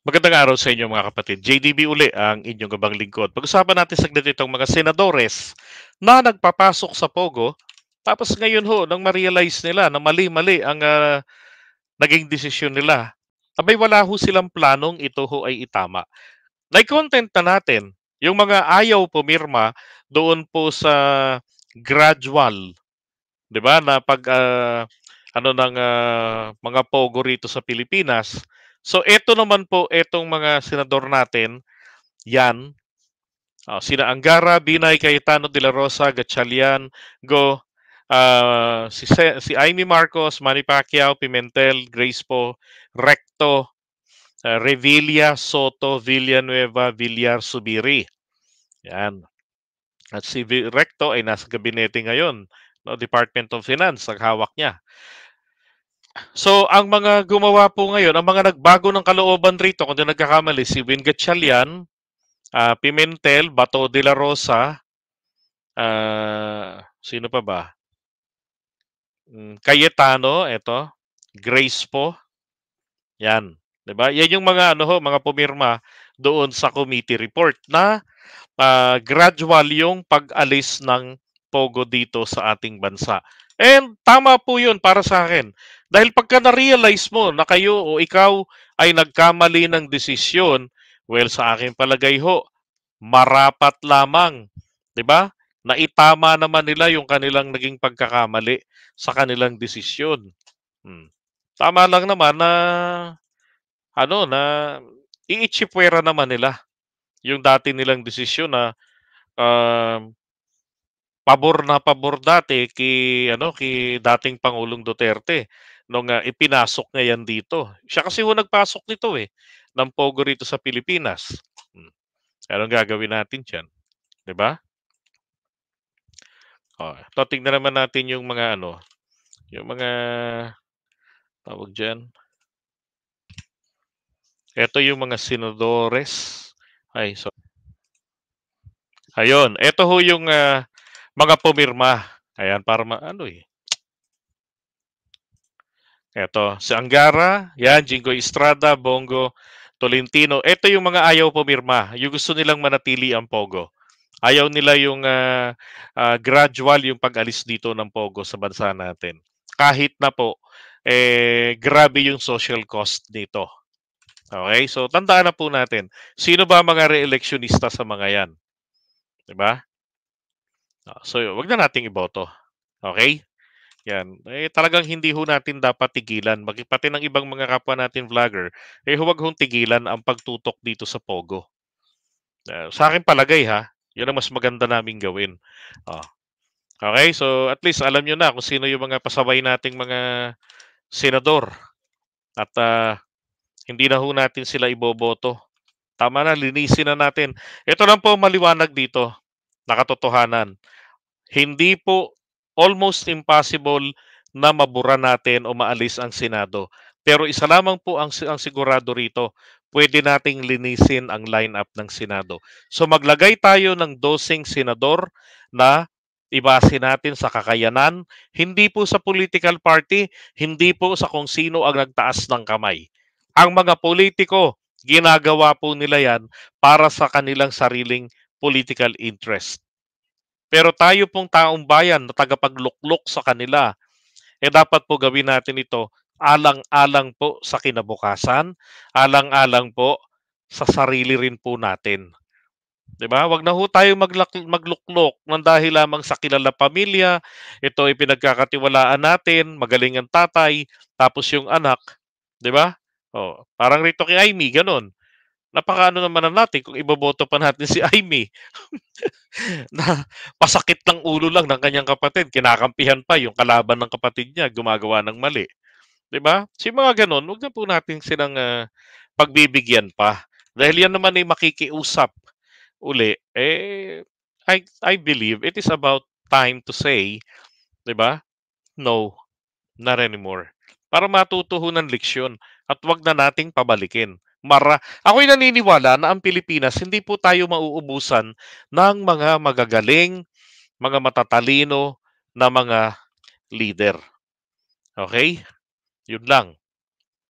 Magandang araw sa inyo mga kapatid. JDB uli ang inyong gabang lingkod. Pag-usapan natin saglit itong mga senadores na nagpapasok sa Pogo, tapos ngayon ho, nang ma-realize nila na mali-mali ang naging desisyon nila, abay wala ho silang planong ito ho ay itama. Nai-content na natin yung mga ayaw pumirma doon po sa gradual, 'di ba, na pag ano ng mga Pogo rito sa Pilipinas. So eto naman po, etong mga senador natin, yan, sina Angara, Binay, Cayetano de la Rosa, Gatchalian, Go, si Amy Marcos, Manny Pacquiao, Pimentel, Grace Po, Recto, Revilla, Soto, Villanueva, Villar, Subiri. Yan. At si Recto ay nasa gabinete ngayon, no, Department of Finance ang hawak niya. So, ang mga gumawa po ngayon, ang mga nagbago ng kalooban rito, kung di nagkakamali, si Win Gatchalian, Pimentel, Bato de la Rosa, sino pa ba? Cayetano, eto, Grace po, yan. 'Di ba? Yan yung mga ano ho, mga pumirma doon sa committee report na gradual yung pag-alis ng Pogo dito sa ating bansa. And tama po yun para sa akin. Dahil pagka na-realize mo na kayo o ikaw ay nagkamali ng desisyon, well, sa aking palagay ho, marapat lamang, 'di ba? Na itama naman nila yung kanilang naging pagkakamali sa kanilang desisyon. Hmm. Tama lang naman na ano na iitsipwera naman nila yung dati nilang desisyon na um, pabor dati kay dating Pangulong Duterte nung ipinasok niya yan dito. Siya kasi ho nagpasok nito ng Pogo rito sa Pilipinas. Hmm. Anong gagawin natin diyan, 'di ba? Oh, ito tingnan naman natin yung mga yung mga tawag diyan. Ito yung mga senadores. Ay, so ayun, ito ho yung mga pumirma. Ayan, para Eto, si Angara, yan, Jingo Estrada, Bongo, Tolentino. Ito yung mga ayaw pumirma. Yung gusto nilang manatili ang Pogo. Ayaw nila yung gradual yung pag-alis dito ng Pogo sa bansa natin. Kahit na po, grabe yung social cost nito. Okay? So, tandaan na po natin. Sino ba mga re-electionista sa mga yan? Diba? So, wag na nating iboto. Okay? Yan. Talagang hindi ho natin dapat tigilan. Pati ng ibang mga kapwa natin vlogger, huwag hong tigilan ang pagtutok dito sa Pogo. Sa akin palagay ha, yun ang mas maganda naming gawin. Oh. Okay, so at least alam nyo na kung sino yung mga pasaway nating mga senador. At hindi na ho natin sila iboboto. Tama na, linisin na natin. Ito lang po maliwanag dito, nakatotohanan. Hindi po almost impossible na mabura natin o maalis ang Senado. Pero isa lamang po ang sigurado rito, pwede nating linisin ang lineup ng Senado. So maglagay tayo ng 12 senador na ibase natin sa kakayanan, hindi po sa political party, hindi po sa kung sino ang nagtaas ng kamay. Ang mga politiko, ginagawa po nila yan para sa kanilang sariling political interest. Pero tayo pong taong bayan na tagapagluklok sa kanila, dapat po gawin natin ito alang-alang po sa kinabukasan, alang-alang po sa sarili rin po natin. 'Di ba? Wag na ho tayo magluklok nang dahil lamang sa kilala pamilya, ito ay pinagkakatiwalaan natin, magaling ang tatay, tapos yung anak, 'di ba? Oh, parang rito kay Amy, ganun. Napakaano naman na natin kung iboboto pa natin si Amy. Na pasakit ng ulo lang ng kanyang kapatid, kinakampihan pa yung kalaban ng kapatid niya, gumagawa ng mali, 'di ba? Si mga gano'n, 'wag na po natin silang pagbibigyan pa. Dahil yan naman ay makikiusap uli, I believe it is about time to say, 'di ba? No, not anymore. Para matuto ho ng leksyon at 'wag na nating pabalikin. Ako'y naniniwala na ang Pilipinas hindi po tayo mauubusan ng mga magagaling, mga matatalino na mga leader. Okay? Yun lang.